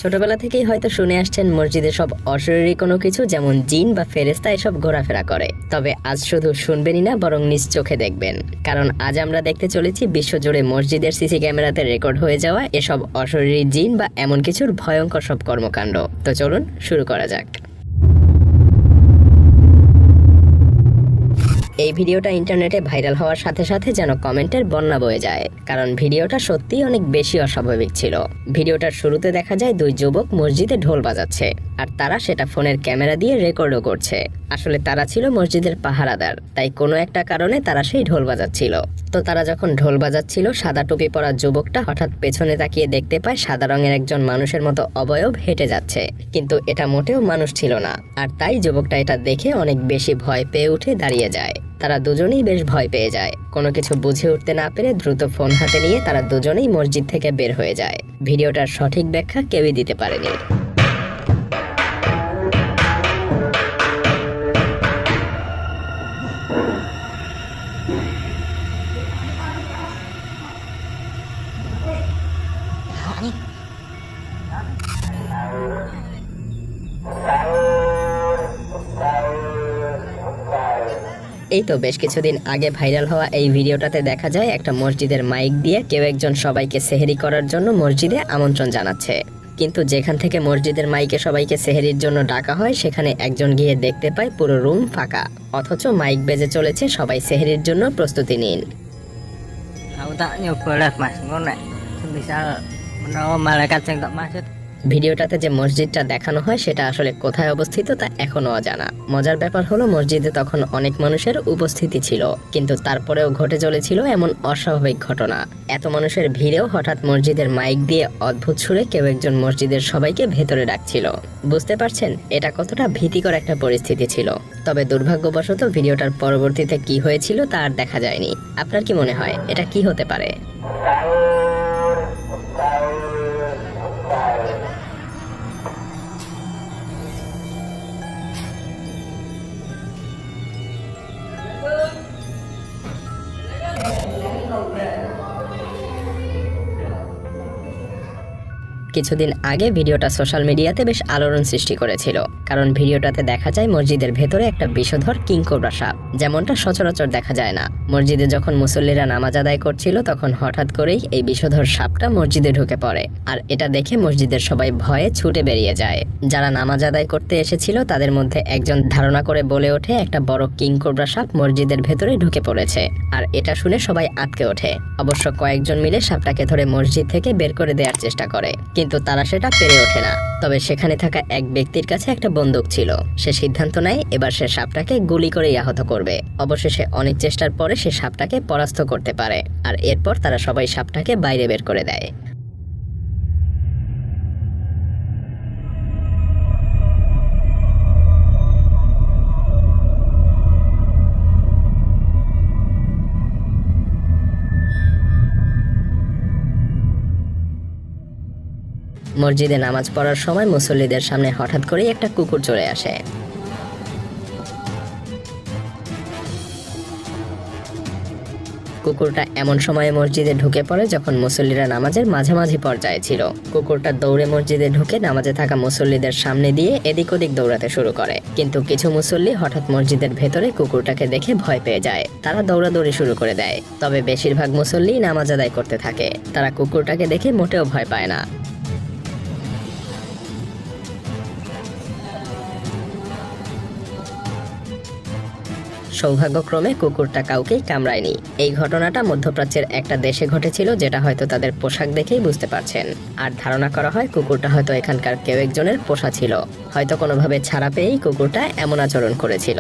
ছোটবেলা থেকেই হয়তো শুনে আসছেন মসজিদে সব অশরীরী কোনো কিছু যেমন জিন বা ফেরেশতা এসব ঘোরাফেরা করে। তবে আজ শুধু শুনবেনই না, বরং নিজ চোখে দেখবেন। কারণ আজ আমরা দেখতে চলেছি বিশ্বজুড়ে মসজিদের সিসি ক্যামেরাতে রেকর্ড হয়ে যাওয়া এসব অশরীরী জিন বা এমন কিছুর ভয়ঙ্কর সব কর্মকাণ্ড। তো চলুন শুরু করা যাক। এই ভিডিওটা ইন্টারনেটে ভাইরাল হওয়ার সাথে সাথে যেন কমেন্টের বন্যা বয়ে যায়, কারণ ভিডিওটা সত্যিই অনেক বেশি অস্বাভাবিক ছিল। ভিডিওটার শুরুতে দেখা যায় দুই যুবক মসজিদে ঢোল বাজাচ্ছে, আর তারা সেটা ফোনের ক্যামেরা দিয়ে রেকর্ডও করছে। আসলে তারা ছিল মসজিদের পাহারাদার, তাই কোনো একটা কারণে তারা সেই ঢোল বাজাচ্ছিল। তো তারা যখন ঢোল বাজাচ্ছিল, সাদা টুপি পরা যুবকটা হঠাৎ পেছনে তাকিয়ে দেখতে পায় সাদা রঙের একজন মানুষের মতো অবয়ব হেঁটে যাচ্ছে, কিন্তু এটা মোটেও মানুষ ছিল না। আর তাই যুবকটা এটা দেখে অনেক বেশি ভয় পেয়ে উঠে দাঁড়িয়ে যায়। তারা দুজনেই বেশ ভয় পেয়ে যায়। কোনো কিছু বুঝে উঠতে না পেরে দ্রুত ফোন হাতে নিয়ে তারা দুজনেই মসজিদ থেকে বের হয়ে যায়। ভিডিওটার সঠিক ব্যাখ্যা কেউই দিতে পারেনি। এই তো বেশ কিছুদিন আগে ভাইরাল হওয়া এই ভিডিওটাতে দেখা যায় একটা মসজিদের মাইক দিয়ে কেউ একজন সবাইকে সেহরি করার জন্য মসজিদে আমন্ত্রণ জানাচ্ছে। কিন্তু যেখান থেকে মসজিদের মাইকে সবাইকে সেহরির জন্য ডাকা হয়, সেখানে একজন গিয়ে দেখতে পায় পুরো রুম ফাঁকা, অথচ মাইক বেজে চলেছে সবাই সেহরির জন্য প্রস্তুতি নিন। ভিডিওটাতে যে মসজিদটা দেখানো হয় সেটা আসলে কোথায় অবস্থিত তা এখনো অজানা। মজার ব্যাপার হলো মসজিদে তখন অনেক মানুষের উপস্থিতি ছিল, কিন্তু তারপরেও ঘটে চলেছিল এমন অস্বাভাবিক ঘটনা। এত মানুষের ভিড়েও হঠাৎ মসজিদের মাইক দিয়ে অদ্ভুত সুরে কেউ একজন মসজিদের সবাইকে ভেতরে ডাকছিল। বুঝতে পারছেন এটা কতটা ভীতিকর একটা পরিস্থিতি ছিল। তবে দুর্ভাগ্যবশত ভিডিওটার পরবর্তীতে কি হয়েছিল তা আর দেখা যায়নি। আপনার কি মনে হয় এটা কি হতে পারে? কিছুদিন আগে ভিডিওটা সোশ্যাল মিডিয়াতে বেশ আলোড়ন সৃষ্টি করেছিল, কারণ ভিডিওটাতে দেখা যায় মসজিদের ভেতরে একটা বিষধর কিংকোবরা সাপ, যেমনটা সচরাচর দেখা যায় না। মসজিদে যখন মুসল্লিরা নামাজ আদায় করছিল, তখন হঠাৎ করেই এই বিষধর সাপটা মসজিদে ঢুকে পড়ে, আর এটা দেখে মসজিদের সবাই ভয়ে ছুটে বেরিয়ে যায়। যারা নামাজ আদায় করতে এসেছিল তাদের মধ্যে একজন ধারণা করে বলে ওঠে একটা বড় কিংকোবরা সাপ মসজিদের ভেতরে ঢুকে পড়েছে, আর এটা শুনে সবাই আঁতকে ওঠে। অবশ্য কয়েকজন মিলে সাপটাকে ধরে মসজিদ থেকে বের করে দেওয়ার চেষ্টা করে, কিন্তু তারা সেটা পেরে ওঠে না। তবে সেখানে থাকা এক ব্যক্তির কাছে একটা বন্দুক ছিল। সে সিদ্ধান্ত নেয় এবার সে সাপটাকে গুলি করে আহত করবে। অবশেষে অনেক চেষ্টার পরে সে সাপটাকে পরাস্ত করতে পারে, আর এরপর তারা সবাই সাপটাকে বাইরে বের করে দেয়। মসজিদে নামাজ পড়ার সময় মুসল্লিদের সামনে হঠাৎ করেই একটা কুকুর চলে আসে। কুকুরটা এমন সময়ে মসজিদে ঢুকে পড়ে যখন মুসল্লিরা নামাজের মাঝামাঝি পর্যায়ে ছিল। কুকুরটা দৌড়ে মসজিদে ঢুকে নামাজে থাকা মুসল্লিদের সামনে দিয়ে এদিক ওদিক দৌড়াতে শুরু করে, কিন্তু কিছু মুসল্লি হঠাৎ মসজিদের ভেতরে কুকুরটাকে দেখে ভয় পেয়ে যায়। তারা দৌড়াদৌড়ি শুরু করে দেয়। তবে বেশিরভাগ মুসল্লি নামাজ আদায় করতে থাকে। তারা কুকুরটাকে দেখে মোটেও ভয় পায় না। সৌভাগ্যক্রমে কুকুরটা কাউকেই কামড়ায়নি। এই ঘটনাটা মধ্যপ্রাচ্যের একটা দেশে ঘটেছিল, যেটা হয়তো তাদের পোশাক দেখেই বুঝতে পারছেন। আর ধারণা করা হয় কুকুরটা হয়তো এখানকার কেউ একজনের পোষা ছিল। হয়তো কোনোভাবে ছাড়া পেয়েই কুকুরটা এমন আচরণ করেছিল।